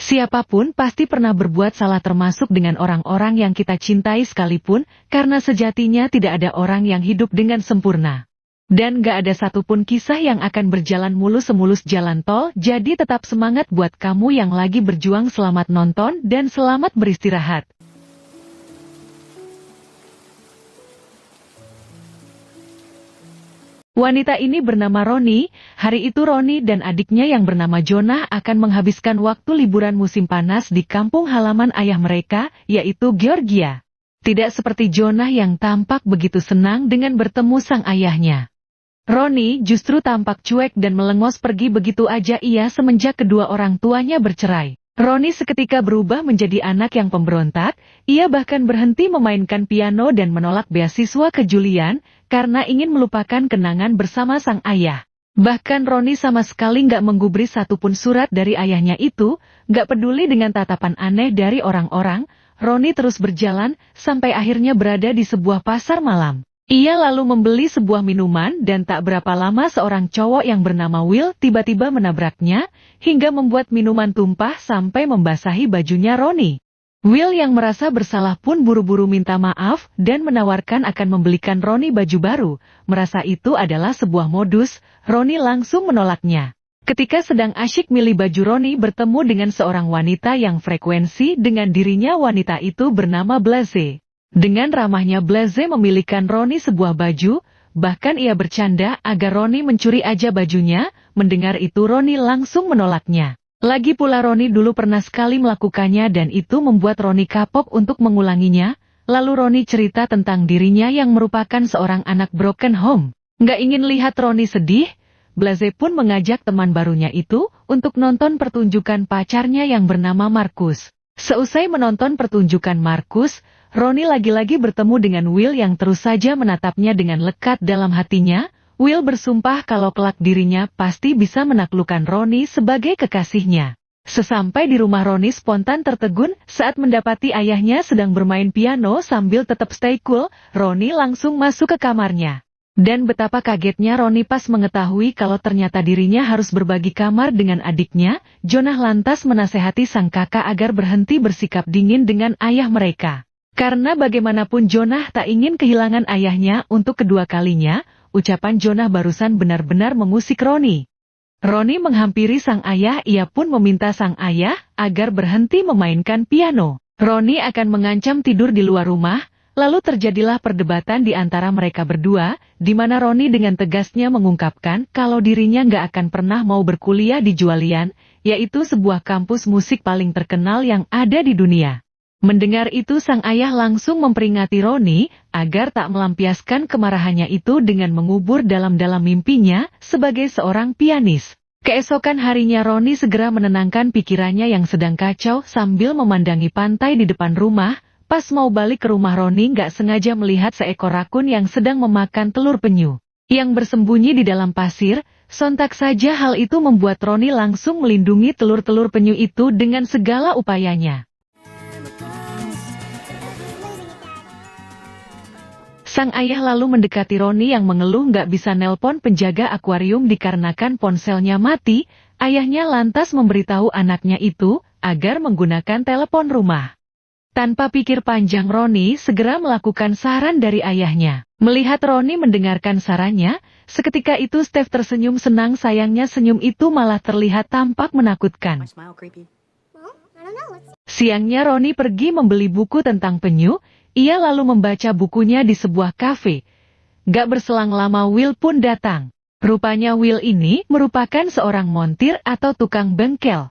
Siapapun pasti pernah berbuat salah termasuk dengan orang-orang yang kita cintai sekalipun, karena sejatinya tidak ada orang yang hidup dengan sempurna. Dan gak ada satupun kisah yang akan berjalan mulus semulus jalan tol, jadi tetap semangat buat kamu yang lagi berjuang, selamat nonton dan selamat beristirahat. Wanita ini bernama Roni. Hari itu Roni dan adiknya yang bernama Jonah akan menghabiskan waktu liburan musim panas di kampung halaman ayah mereka, yaitu Georgia. Tidak seperti Jonah yang tampak begitu senang dengan bertemu sang ayahnya. Roni justru tampak cuek dan melengos pergi begitu aja ia semenjak kedua orang tuanya bercerai. Roni seketika berubah menjadi anak yang pemberontak, ia bahkan berhenti memainkan piano dan menolak beasiswa ke Julian, karena ingin melupakan kenangan bersama sang ayah. Bahkan Roni sama sekali nggak menggubris satupun surat dari ayahnya itu, nggak peduli dengan tatapan aneh dari orang-orang, Roni terus berjalan, sampai akhirnya berada di sebuah pasar malam. Ia lalu membeli sebuah minuman dan tak berapa lama seorang cowok yang bernama Will tiba-tiba menabraknya, hingga membuat minuman tumpah sampai membasahi bajunya Roni. Will yang merasa bersalah pun buru-buru minta maaf dan menawarkan akan membelikan Roni baju baru. Merasa itu adalah sebuah modus, Roni langsung menolaknya. Ketika sedang asyik milih baju, Roni bertemu dengan seorang wanita yang frekuensi dengan dirinya. Wanita itu bernama Blaze. Dengan ramahnya Blaze memilihkan Roni sebuah baju, bahkan ia bercanda agar Roni mencuri aja bajunya. Mendengar itu Roni langsung menolaknya. Lagi pula Roni dulu pernah sekali melakukannya dan itu membuat Roni kapok untuk mengulanginya. Lalu Roni cerita tentang dirinya yang merupakan seorang anak broken home. Nggak ingin lihat Roni sedih, Blaze pun mengajak teman barunya itu untuk nonton pertunjukan pacarnya yang bernama Marcus. Seusai menonton pertunjukan Marcus, Roni lagi-lagi bertemu dengan Will yang terus saja menatapnya dengan lekat dalam hatinya. Will bersumpah kalau kelak dirinya pasti bisa menaklukkan Roni sebagai kekasihnya. Sesampai di rumah, Roni spontan tertegun saat mendapati ayahnya sedang bermain piano sambil tetap stay cool. Roni langsung masuk ke kamarnya. Dan betapa kagetnya Roni pas mengetahui kalau ternyata dirinya harus berbagi kamar dengan adiknya. Jonah lantas menasehati sang kakak agar berhenti bersikap dingin dengan ayah mereka. Karena bagaimanapun Jonah tak ingin kehilangan ayahnya untuk kedua kalinya. Ucapan Jonah barusan benar-benar mengusik Roni. Roni menghampiri sang ayah, ia pun meminta sang ayah agar berhenti memainkan piano. Roni akan mengancam tidur di luar rumah, lalu terjadilah perdebatan di antara mereka berdua, di mana Roni dengan tegasnya mengungkapkan kalau dirinya nggak akan pernah mau berkuliah di Julian, yaitu sebuah kampus musik paling terkenal yang ada di dunia. Mendengar itu sang ayah langsung memperingati Roni agar tak melampiaskan kemarahannya itu dengan mengubur dalam-dalam mimpinya sebagai seorang pianis. Keesokan harinya Roni segera menenangkan pikirannya yang sedang kacau sambil memandangi pantai di depan rumah. Pas mau balik ke rumah, Roni nggak sengaja melihat seekor rakun yang sedang memakan telur penyu yang bersembunyi di dalam pasir. Sontak saja hal itu membuat Roni langsung melindungi telur-telur penyu itu dengan segala upayanya. Sang ayah lalu mendekati Roni yang mengeluh nggak bisa nelpon penjaga akuarium dikarenakan ponselnya mati. Ayahnya lantas memberitahu anaknya itu agar menggunakan telepon rumah. Tanpa pikir panjang, Roni segera melakukan saran dari ayahnya. Melihat Roni mendengarkan sarannya, seketika itu Steph tersenyum senang. Sayangnya senyum itu malah terlihat tampak menakutkan. Siangnya Roni pergi membeli buku tentang penyu. Ia lalu membaca bukunya di sebuah kafe. Gak berselang lama Will pun datang. Rupanya Will ini merupakan seorang montir atau tukang bengkel.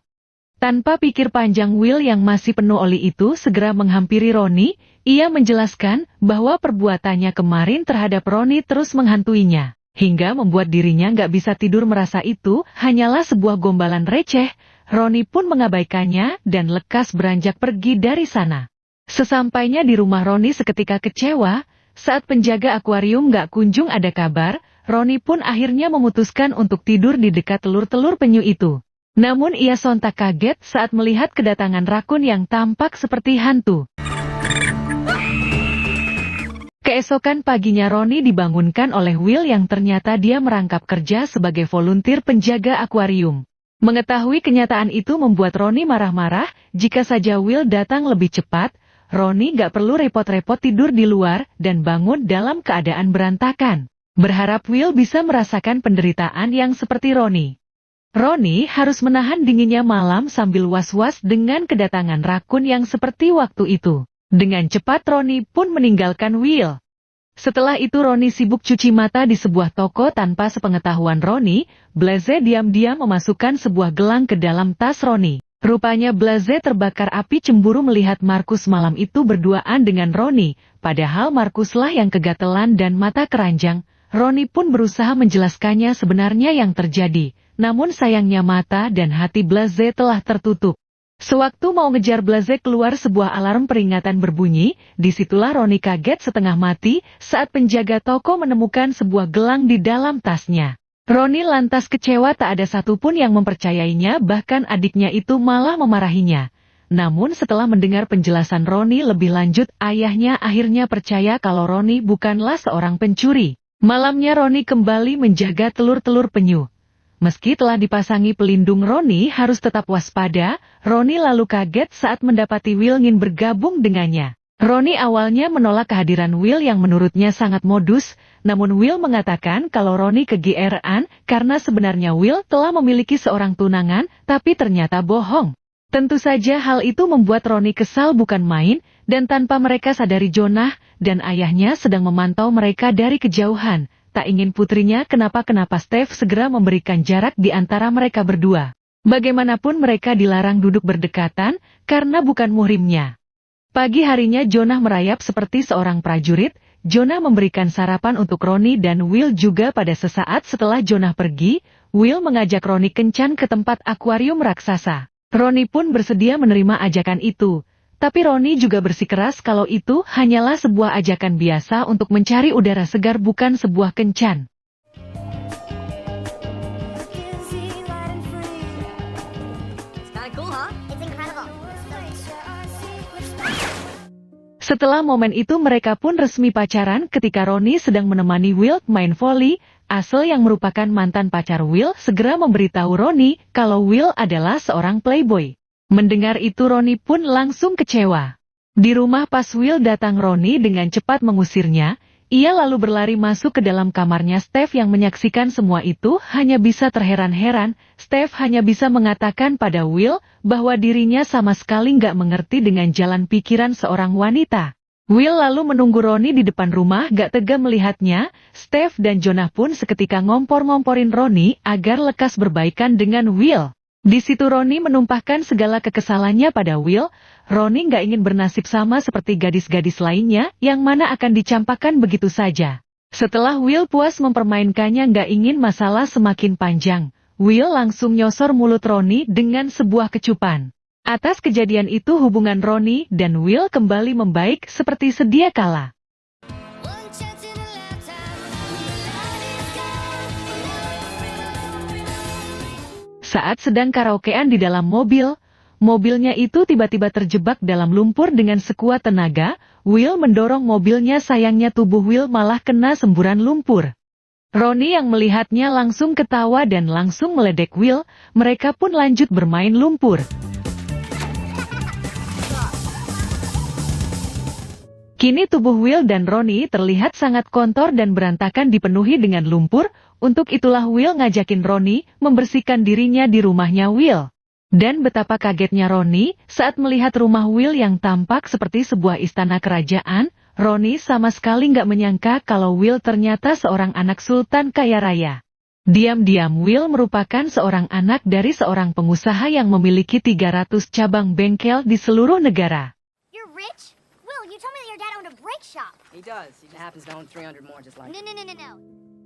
Tanpa pikir panjang, Will yang masih penuh oli itu segera menghampiri Roni. Ia menjelaskan bahwa perbuatannya kemarin terhadap Roni terus menghantuinya, hingga membuat dirinya gak bisa tidur. Merasa itu hanyalah sebuah gombalan receh, Roni pun mengabaikannya dan lekas beranjak pergi dari sana. Sesampainya di rumah, Roni seketika kecewa saat penjaga akuarium gak kunjung ada kabar. Roni pun akhirnya memutuskan untuk tidur di dekat telur-telur penyu itu. Namun ia sontak kaget saat melihat kedatangan rakun yang tampak seperti hantu. Keesokan paginya Roni dibangunkan oleh Will yang ternyata dia merangkap kerja sebagai volunteer penjaga akuarium. Mengetahui kenyataan itu membuat Ronnie marah-marah. Jika saja Will datang lebih cepat, Ronnie gak perlu repot-repot tidur di luar dan bangun dalam keadaan berantakan. Berharap Will bisa merasakan penderitaan yang seperti Ronnie. Ronnie harus menahan dinginnya malam sambil was-was dengan kedatangan rakun yang seperti waktu itu. Dengan cepat Ronnie pun meninggalkan Will. Setelah itu Ronnie sibuk cuci mata di sebuah toko tanpa sepengetahuan Ronnie. Blaze diam-diam memasukkan sebuah gelang ke dalam tas Ronnie. Rupanya Blaze terbakar api cemburu melihat Marcus malam itu berduaan dengan Ronnie. Padahal Marcuslah yang kegatelan dan mata keranjang. Ronnie pun berusaha menjelaskannya sebenarnya yang terjadi. Namun sayangnya mata dan hati Blaze telah tertutup. Sewaktu mau ngejar Blaze keluar sebuah alarm peringatan berbunyi, disitulah Ronnie kaget setengah mati saat penjaga toko menemukan sebuah gelang di dalam tasnya. Ronnie lantas kecewa tak ada satupun yang mempercayainya, bahkan adiknya itu malah memarahinya. Namun setelah mendengar penjelasan Ronnie lebih lanjut, ayahnya akhirnya percaya kalau Ronnie bukanlah seorang pencuri. Malamnya Ronnie kembali menjaga telur-telur penyu. Meski telah dipasangi pelindung, Ronnie harus tetap waspada. Ronnie lalu kaget saat mendapati Will ingin bergabung dengannya. Ronnie awalnya menolak kehadiran Will yang menurutnya sangat modus, namun Will mengatakan kalau Ronnie kegeeran karena sebenarnya Will telah memiliki seorang tunangan, tapi ternyata bohong. Tentu saja hal itu membuat Ronnie kesal bukan main, dan tanpa mereka sadari Jonah dan ayahnya sedang memantau mereka dari kejauhan. Tak ingin putrinya kenapa-kenapa, Steph segera memberikan jarak di antara mereka berdua. Bagaimanapun mereka dilarang duduk berdekatan karena bukan muhrimnya. Pagi harinya Jonah merayap seperti seorang prajurit. Jonah memberikan sarapan untuk Ronnie dan Will juga. Pada sesaat setelah Jonah pergi, Will mengajak Ronnie kencan ke tempat akuarium raksasa. Ronnie pun bersedia menerima ajakan itu. Tapi Ronnie juga bersikeras kalau itu hanyalah sebuah ajakan biasa untuk mencari udara segar, bukan sebuah kencan. Setelah momen itu mereka pun resmi pacaran ketika Ronnie sedang menemani Will main volley. Asel yang merupakan mantan pacar Will segera memberitahu Ronnie kalau Will adalah seorang playboy. Mendengar itu Ronnie pun langsung kecewa. Di rumah pas Will datang, Ronnie dengan cepat mengusirnya. Ia lalu berlari masuk ke dalam kamarnya Steph yang menyaksikan semua itu hanya bisa terheran-heran. Steph hanya bisa mengatakan pada Will bahwa dirinya sama sekali nggak mengerti dengan jalan pikiran seorang wanita. Will lalu menunggu Ronnie di depan rumah gak tega melihatnya. Steph dan Jonah pun seketika ngompor-ngomporin Ronnie agar lekas berbaikan dengan Will. Di situ Ronnie menumpahkan segala kekesalannya pada Will. Ronnie gak ingin bernasib sama seperti gadis-gadis lainnya yang mana akan dicampakkan begitu saja. Setelah Will puas mempermainkannya gak ingin masalah semakin panjang, Will langsung nyosor mulut Ronnie dengan sebuah kecupan. Atas kejadian itu hubungan Ronnie dan Will kembali membaik seperti sedia kala. Saat sedang karaokean di dalam mobil, mobilnya itu tiba-tiba terjebak dalam lumpur dengan sekuat tenaga. Will mendorong mobilnya, sayangnya tubuh Will malah kena semburan lumpur. Ronnie yang melihatnya langsung ketawa dan langsung meledek Will. Mereka pun lanjut bermain lumpur. Kini tubuh Will dan Ronnie terlihat sangat kotor dan berantakan dipenuhi dengan lumpur. Untuk itulah Will ngajakin Ronnie membersihkan dirinya di rumahnya Will. Dan betapa kagetnya Ronnie saat melihat rumah Will yang tampak seperti sebuah istana kerajaan. Ronnie sama sekali nggak menyangka kalau Will ternyata seorang anak sultan kaya raya. Diam-diam Will merupakan seorang anak dari seorang pengusaha yang memiliki 300 cabang bengkel di seluruh negara. You're rich? Will, you told me that your dad owned a brake shop. He does. He happens to own 300 more just like No.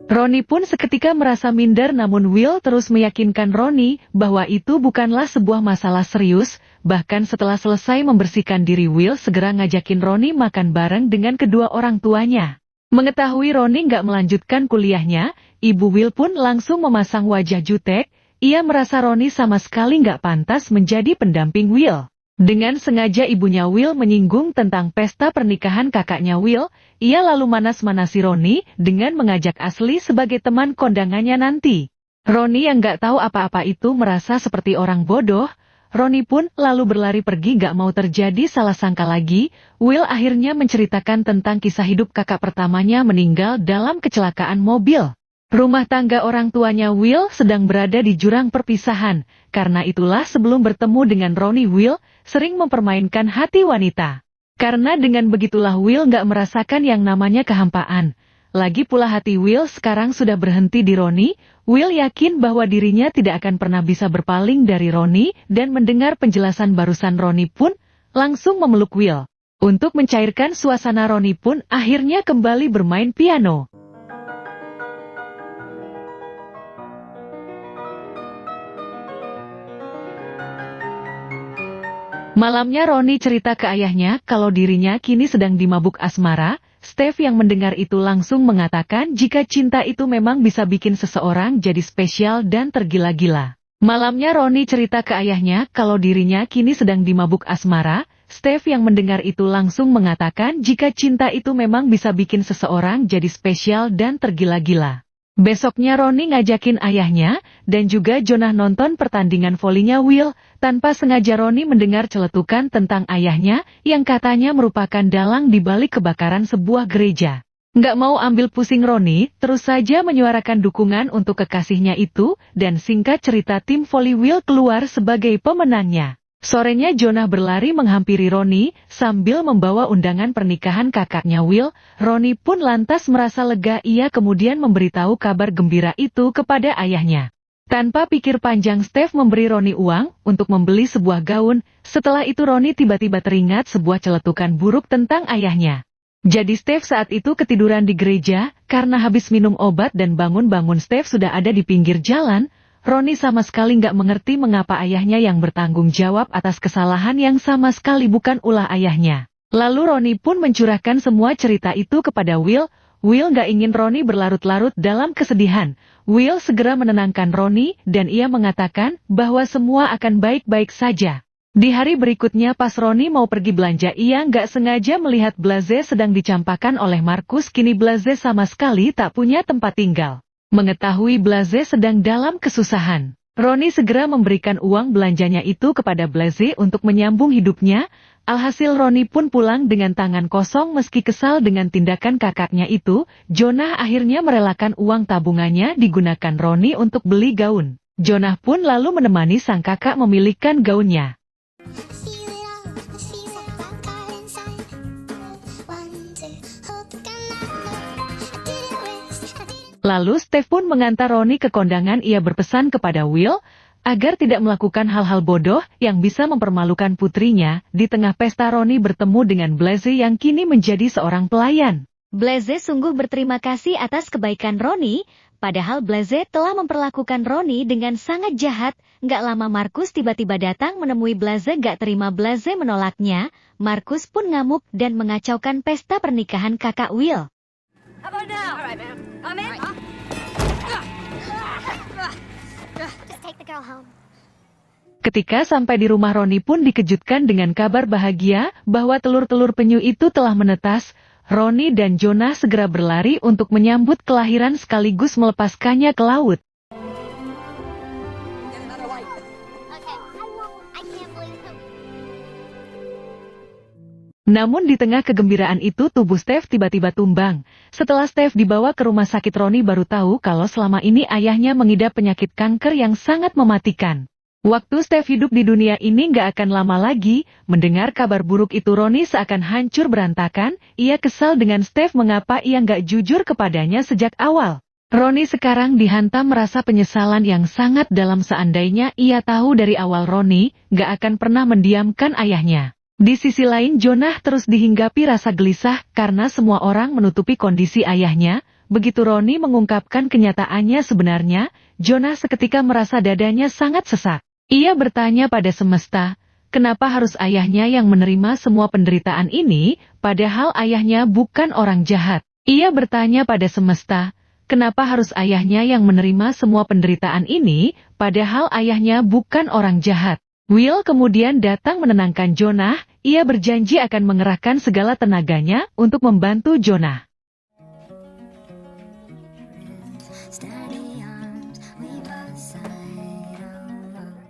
Ronnie pun seketika merasa minder, namun Will terus meyakinkan Ronnie bahwa itu bukanlah sebuah masalah serius. Bahkan setelah selesai membersihkan diri, Will segera ngajakin Ronnie makan bareng dengan kedua orang tuanya. Mengetahui Ronnie nggak melanjutkan kuliahnya, ibu Will pun langsung memasang wajah jutek. Ia merasa Ronnie sama sekali nggak pantas menjadi pendamping Will. Dengan sengaja ibunya Will menyinggung tentang pesta pernikahan kakaknya Will. Ia lalu manas-manasi Ronnie dengan mengajak Ashley sebagai teman kondangannya nanti. Ronnie yang gak tahu apa-apa itu merasa seperti orang bodoh. Ronnie pun lalu berlari pergi gak mau terjadi salah sangka lagi. Will akhirnya menceritakan tentang kisah hidup kakak pertamanya meninggal dalam kecelakaan mobil. Rumah tangga orang tuanya Will sedang berada di jurang perpisahan. Karena itulah sebelum bertemu dengan Ronnie, Will sering mempermainkan hati wanita. Karena dengan begitulah Will gak merasakan yang namanya kehampaan. Lagi pula hati Will sekarang sudah berhenti di Ronnie. Will yakin bahwa dirinya tidak akan pernah bisa berpaling dari Ronnie, dan mendengar penjelasan barusan Ronnie pun langsung memeluk Will. Untuk mencairkan suasana, Ronnie pun akhirnya kembali bermain piano. Malamnya Ronnie cerita ke ayahnya kalau dirinya kini sedang dimabuk asmara. Steve yang mendengar itu langsung mengatakan jika cinta itu memang bisa bikin seseorang jadi spesial dan tergila-gila. Malamnya Ronnie cerita ke ayahnya kalau dirinya kini sedang dimabuk asmara. Steve yang mendengar itu langsung mengatakan jika cinta itu memang bisa bikin seseorang jadi spesial dan tergila-gila. Besoknya Ronnie ngajakin ayahnya dan juga Jonah nonton pertandingan volinya Will. Tanpa sengaja Ronnie mendengar celetukan tentang ayahnya yang katanya merupakan dalang di balik kebakaran sebuah gereja. Nggak mau ambil pusing, Ronnie terus saja menyuarakan dukungan untuk kekasihnya itu, dan singkat cerita tim voli Will keluar sebagai pemenangnya. Sorenya Jonah berlari menghampiri Ronnie sambil membawa undangan pernikahan kakaknya Will. Ronnie pun lantas merasa lega. Ia kemudian memberitahu kabar gembira itu kepada ayahnya. Tanpa pikir panjang, Steve memberi Ronnie uang untuk membeli sebuah gaun. Setelah itu Ronnie tiba-tiba teringat sebuah celetukan buruk tentang ayahnya. Jadi Steve saat itu ketiduran di gereja karena habis minum obat, dan bangun-bangun Steve sudah ada di pinggir jalan. Ronnie sama sekali nggak mengerti mengapa ayahnya yang bertanggung jawab atas kesalahan yang sama sekali bukan ulah ayahnya. Lalu Ronnie pun mencurahkan semua cerita itu kepada Will. Will nggak ingin Ronnie berlarut-larut dalam kesedihan. Will segera menenangkan Ronnie dan ia mengatakan bahwa semua akan baik-baik saja. Di hari berikutnya pas Ronnie mau pergi belanja, ia nggak sengaja melihat Blaze sedang dicampakkan oleh Marcus. Kini Blaze sama sekali tak punya tempat tinggal. Mengetahui Blaze sedang dalam kesusahan, Ronnie segera memberikan uang belanjanya itu kepada Blaze untuk menyambung hidupnya. Alhasil Ronnie pun pulang dengan tangan kosong. Meski kesal dengan tindakan kakaknya itu, Jonah akhirnya merelakan uang tabungannya digunakan Ronnie untuk beli gaun. Jonah pun lalu menemani sang kakak memilihkan gaunnya. Lalu Steve pun mengantar Ronnie ke kondangan. Ia berpesan kepada Will agar tidak melakukan hal-hal bodoh yang bisa mempermalukan putrinya. Di tengah pesta Ronnie bertemu dengan Blaze yang kini menjadi seorang pelayan. Blaze sungguh berterima kasih atas kebaikan Ronnie, padahal Blaze telah memperlakukan Ronnie dengan sangat jahat. Nggak lama Marcus tiba-tiba datang menemui Blaze. Gak terima Blaze menolaknya, Marcus pun ngamuk dan mengacaukan pesta pernikahan kakak Will. How about now? All right, man. I'm in. Just take the girl home. Ketika sampai di rumah, Ronnie pun dikejutkan dengan kabar bahagia bahwa telur-telur penyu itu telah menetas. Ronnie dan Jonah segera berlari untuk menyambut kelahiran sekaligus melepaskannya ke laut. Get another light. Okay. I can't believe it. Namun di tengah kegembiraan itu tubuh Steve tiba-tiba tumbang. Setelah Steve dibawa ke rumah sakit, Ronnie baru tahu kalau selama ini ayahnya mengidap penyakit kanker yang sangat mematikan. Waktu Steve hidup di dunia ini nggak akan lama lagi. Mendengar kabar buruk itu, Ronnie seakan hancur berantakan. Ia kesal dengan Steve mengapa ia nggak jujur kepadanya sejak awal. Ronnie sekarang dihantam merasa penyesalan yang sangat dalam. Seandainya ia tahu dari awal, Ronnie nggak akan pernah mendiamkan ayahnya. Di sisi lain, Jonah terus dihinggapi rasa gelisah karena semua orang menutupi kondisi ayahnya. Begitu Ronnie mengungkapkan kenyataannya sebenarnya, Jonah seketika merasa dadanya sangat sesak. Ia bertanya pada semesta, kenapa harus ayahnya yang menerima semua penderitaan ini, padahal ayahnya bukan orang jahat. Ia bertanya pada semesta, kenapa harus ayahnya yang menerima semua penderitaan ini, padahal ayahnya bukan orang jahat. Will kemudian datang menenangkan Jonah. Ia berjanji akan mengerahkan segala tenaganya untuk membantu Jonah. Steady arms, we both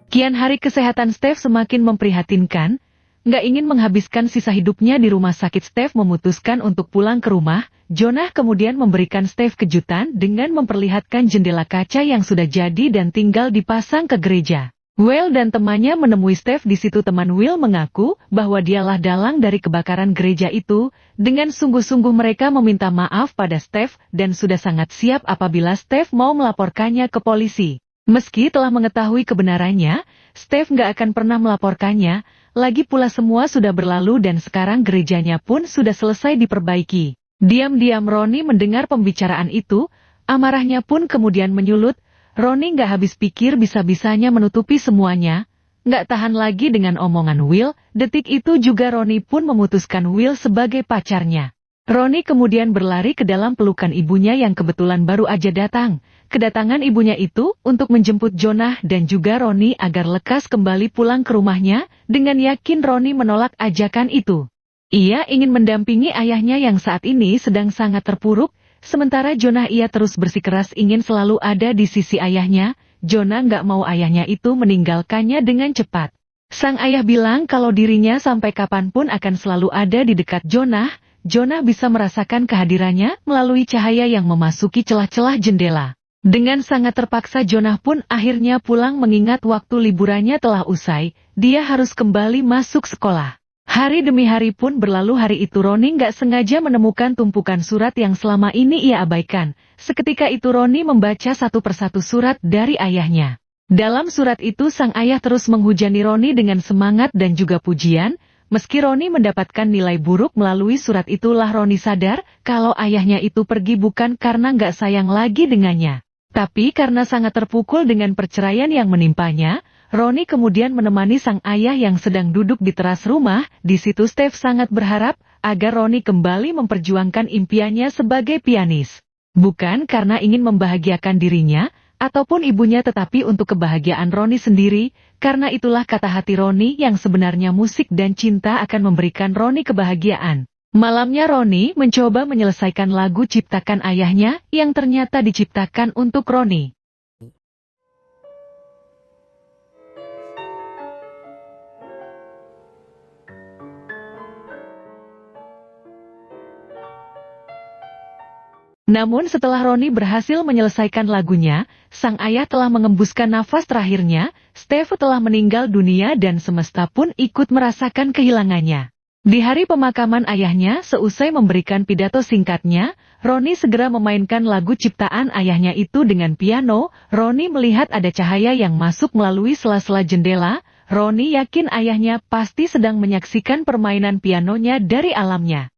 Kian hari kesehatan Steph semakin memprihatinkan. Nggak ingin menghabiskan sisa hidupnya di rumah sakit, Steph memutuskan untuk pulang ke rumah. Jonah kemudian memberikan Steph kejutan dengan memperlihatkan jendela kaca yang sudah jadi dan tinggal dipasang ke gereja. Will dan temannya menemui Steph di situ. Teman Will mengaku bahwa dialah dalang dari kebakaran gereja itu. Dengan sungguh-sungguh mereka meminta maaf pada Steph dan sudah sangat siap apabila Steph mau melaporkannya ke polisi. Meski telah mengetahui kebenarannya, Steph nggak akan pernah melaporkannya. Lagi pula semua sudah berlalu dan sekarang gerejanya pun sudah selesai diperbaiki. Diam-diam Ronnie mendengar pembicaraan itu, amarahnya pun kemudian menyulut. Ronnie nggak habis pikir bisa-bisanya menutupi semuanya. Nggak tahan lagi dengan omongan Will, detik itu juga Ronnie pun memutuskan Will sebagai pacarnya. Ronnie kemudian berlari ke dalam pelukan ibunya yang kebetulan baru aja datang. Kedatangan ibunya itu untuk menjemput Jonah dan juga Ronnie agar lekas kembali pulang ke rumahnya. Dengan yakin Ronnie menolak ajakan itu. Ia ingin mendampingi ayahnya yang saat ini sedang sangat terpuruk. Sementara Jonah ia terus bersikeras ingin selalu ada di sisi ayahnya. Jonah nggak mau ayahnya itu meninggalkannya dengan cepat. Sang ayah bilang kalau dirinya sampai kapanpun akan selalu ada di dekat Jonah. Jonah bisa merasakan kehadirannya melalui cahaya yang memasuki celah-celah jendela. Dengan sangat terpaksa Jonah pun akhirnya pulang mengingat waktu liburannya telah usai, dia harus kembali masuk sekolah. Hari demi hari pun berlalu. Hari itu Ronnie nggak sengaja menemukan tumpukan surat yang selama ini ia abaikan. Seketika itu Ronnie membaca satu persatu surat dari ayahnya. Dalam surat itu sang ayah terus menghujani Ronnie dengan semangat dan juga pujian. Meski Ronnie mendapatkan nilai buruk melalui surat itulah Ronnie sadar kalau ayahnya itu pergi bukan karena nggak sayang lagi dengannya. Tapi karena sangat terpukul dengan perceraian yang menimpanya, Ronnie kemudian menemani sang ayah yang sedang duduk di teras rumah. Di situ Steph sangat berharap agar Ronnie kembali memperjuangkan impiannya sebagai pianis. Bukan karena ingin membahagiakan dirinya ataupun ibunya tetapi untuk kebahagiaan Ronnie sendiri. Karena itulah kata hati Ronnie yang sebenarnya musik dan cinta akan memberikan Ronnie kebahagiaan. Malamnya Ronnie mencoba menyelesaikan lagu ciptakan ayahnya yang ternyata diciptakan untuk Ronnie. Namun setelah Ronnie berhasil menyelesaikan lagunya, sang ayah telah mengembuskan nafas terakhirnya. Steph telah meninggal dunia dan semesta pun ikut merasakan kehilangannya. Di hari pemakaman ayahnya, seusai memberikan pidato singkatnya, Ronnie segera memainkan lagu ciptaan ayahnya itu dengan piano. Ronnie melihat ada cahaya yang masuk melalui sela-sela jendela. Ronnie yakin ayahnya pasti sedang menyaksikan permainan pianonya dari alamnya.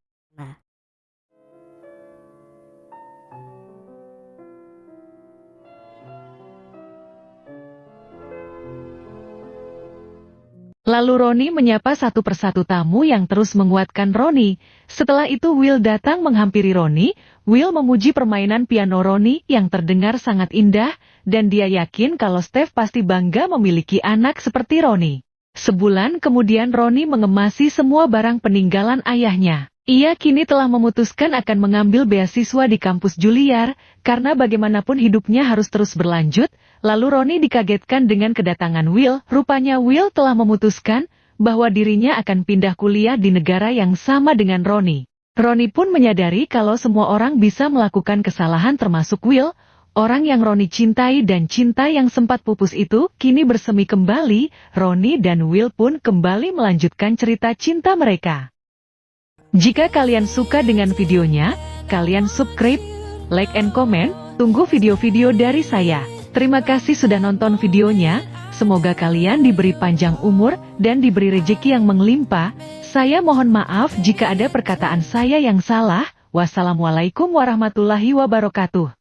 Lalu Ronnie menyapa satu persatu tamu yang terus menguatkan Ronnie. Setelah itu Will datang menghampiri Ronnie. Will memuji permainan piano Ronnie yang terdengar sangat indah, dan dia yakin kalau Steph pasti bangga memiliki anak seperti Ronnie. Sebulan kemudian Ronnie mengemasi semua barang peninggalan ayahnya. Ia kini telah memutuskan akan mengambil beasiswa di kampus Juilliard, karena bagaimanapun hidupnya harus terus berlanjut. Lalu Ronnie dikagetkan dengan kedatangan Will. Rupanya Will telah memutuskan bahwa dirinya akan pindah kuliah di negara yang sama dengan Ronnie. Ronnie pun menyadari kalau semua orang bisa melakukan kesalahan termasuk Will. Orang yang Ronnie cintai dan cinta yang sempat pupus itu kini bersemi kembali. Ronnie dan Will pun kembali melanjutkan cerita cinta mereka. Jika kalian suka dengan videonya, kalian subscribe, like and comment. Tunggu video-video dari saya. Terima kasih sudah nonton videonya. Semoga kalian diberi panjang umur dan diberi rezeki yang melimpah. Saya mohon maaf jika ada perkataan saya yang salah. Wassalamualaikum warahmatullahi wabarakatuh.